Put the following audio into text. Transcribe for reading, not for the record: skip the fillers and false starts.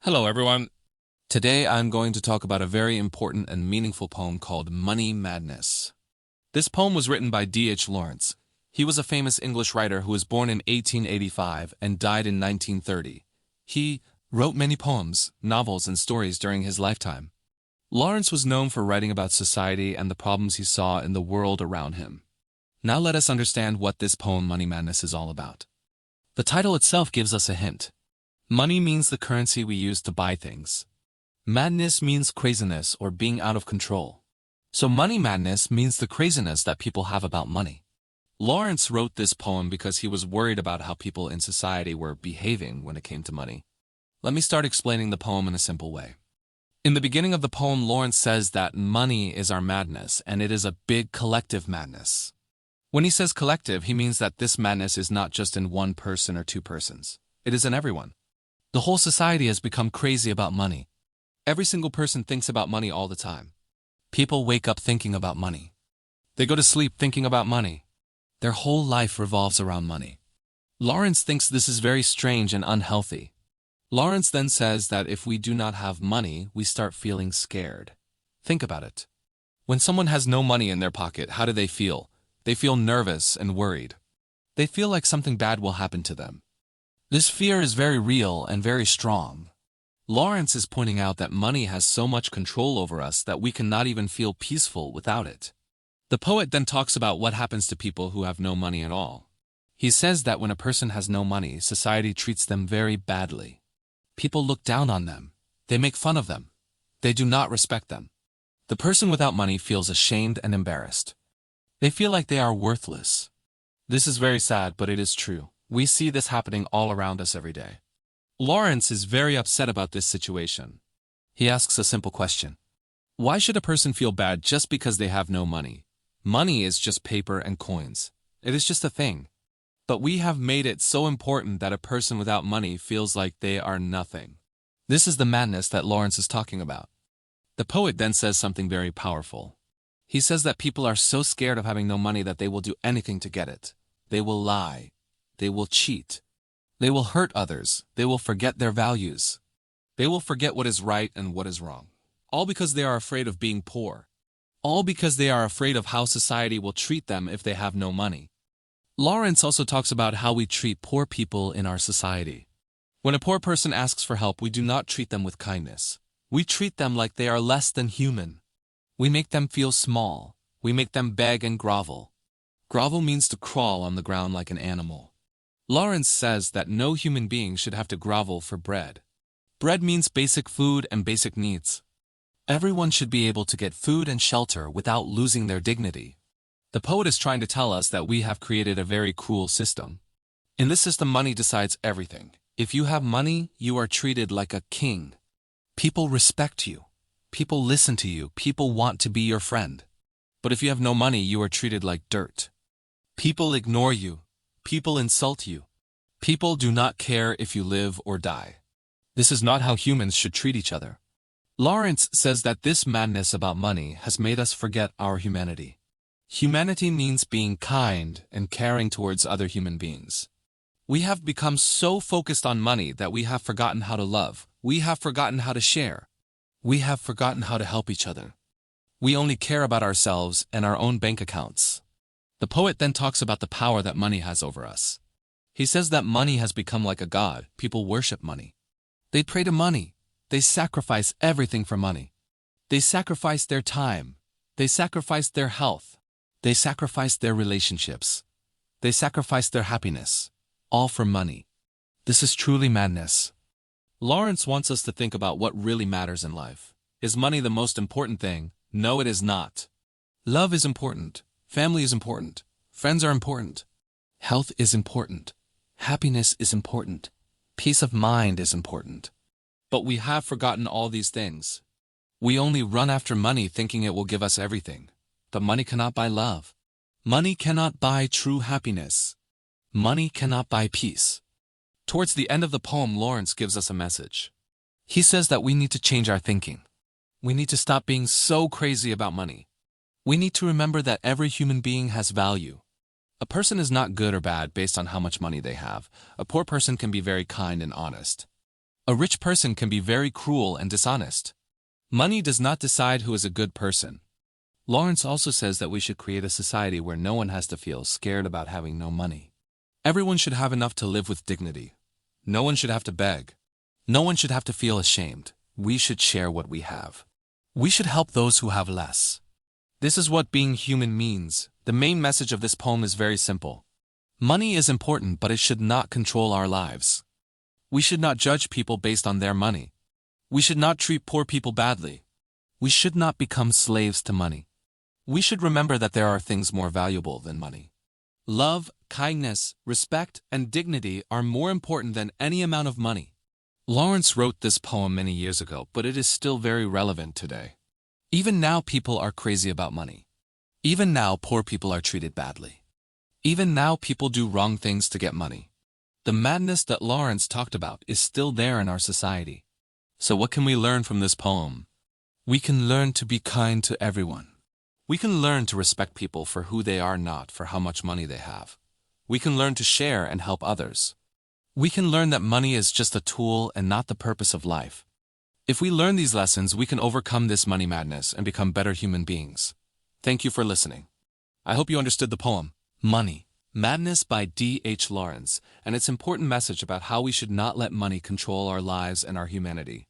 Hello, everyone. Today I'm going to talk about a very important and meaningful poem called Money Madness. This poem was written by D.H. Lawrence. He was a famous English writer who was born in 1885 and died in 1930. He wrote many poems, novels, and stories during his lifetime. Lawrence was known for writing about society and the problems he saw in the world around him. Now let us understand what this poem Money Madness is all about. The title itself gives us a hint. Money means the currency we use to buy things. Madness means craziness or being out of control. So money madness means the craziness that people have about money. Lawrence wrote this poem because he was worried about how people in society were behaving when it came to money. Let me start explaining the poem in a simple way. In the beginning of the poem, Lawrence says that money is our madness, and it is a big collective madness. When he says collective, he means that this madness is not just in one person or two persons. It is in everyone. The whole society has become crazy about money. Every single person thinks about money all the time. People wake up thinking about money. They go to sleep thinking about money. Their whole life revolves around money. Lawrence thinks this is very strange and unhealthy. Lawrence then says that if we do not have money, we start feeling scared. Think about it. When someone has no money in their pocket, how do they feel? They feel nervous and worried. They feel like something bad will happen to them. This fear is very real and very strong. Lawrence is pointing out that money has so much control over us that we cannot even feel peaceful without it. The poet then talks about what happens to people who have no money at all. He says that when a person has no money, society treats them very badly. People look down on them. They make fun of them. They do not respect them. The person without money feels ashamed and embarrassed. They feel like they are worthless. This is very sad, but it is true. We see this happening all around us every day. Lawrence is very upset about this situation. He asks a simple question. Why should a person feel bad just because they have no money? Money is just paper and coins. It is just a thing. But we have made it so important that a person without money feels like they are nothing. This is the madness that Lawrence is talking about. The poet then says something very powerful. He says that people are so scared of having no money that they will do anything to get it. They will lie. They will cheat. They will hurt others. They will forget their values. They will forget what is right and what is wrong. All because they are afraid of being poor. All because they are afraid of how society will treat them if they have no money. Lawrence also talks about how we treat poor people in our society. When a poor person asks for help, we do not treat them with kindness. We treat them like they are less than human. We make them feel small. We make them beg and grovel. Grovel means to crawl on the ground like an animal. Lawrence says that no human being should have to grovel for bread. Bread means basic food and basic needs. Everyone should be able to get food and shelter without losing their dignity. The poet is trying to tell us that we have created a very cruel system. In this system, money decides everything. If you have money, you are treated like a king. People respect you. People listen to you. People want to be your friend. But if you have no money, you are treated like dirt. People ignore you. People insult you. People do not care if you live or die. This is not how humans should treat each other. Lawrence says that this madness about money has made us forget our humanity. Humanity means being kind and caring towards other human beings. We have become so focused on money that we have forgotten how to love. We have forgotten how to share. We have forgotten how to help each other. We only care about ourselves and our own bank accounts. The poet then talks about the power that money has over us. He says that money has become like a god. People worship money. They pray to money. They sacrifice everything for money. They sacrifice their time. They sacrifice their health. They sacrifice their relationships. They sacrifice their happiness. All for money. This is truly madness. Lawrence wants us to think about what really matters in life. Is money the most important thing? No, it is not. Love is important. Family is important. Friends are important. Health is important. Happiness is important. Peace of mind is important. But we have forgotten all these things. We only run after money thinking it will give us everything. But money cannot buy love. Money cannot buy true happiness. Money cannot buy peace. Towards the end of the poem, Lawrence gives us a message. He says that we need to change our thinking. We need to stop being so crazy about money. We need to remember that every human being has value. A person is not good or bad based on how much money they have. A poor person can be very kind and honest. A rich person can be very cruel and dishonest. Money does not decide who is a good person. Lawrence also says that we should create a society where no one has to feel scared about having no money. Everyone should have enough to live with dignity. No one should have to beg. No one should have to feel ashamed. We should share what we have. We should help those who have less. This is what being human means. The main message of this poem is very simple. Money is important, but it should not control our lives. We should not judge people based on their money. We should not treat poor people badly. We should not become slaves to money. We should remember that there are things more valuable than money. Love, kindness, respect, and dignity are more important than any amount of money. Lawrence wrote this poem many years ago, but it is still very relevant today. Even now people are crazy about money. Even now poor people are treated badly. Even now people do wrong things to get money. The madness that Lawrence talked about is still there in our society. So what can we learn from this poem? We can learn to be kind to everyone. We can learn to respect people for who they are, not for how much money they have. We can learn to share and help others. We can learn that money is just a tool and not the purpose of life. If we learn these lessons, we can overcome this money madness and become better human beings. Thank you for listening. I hope you understood the poem, Money Madness by D.H. Lawrence, and its important message about how we should not let money control our lives and our humanity.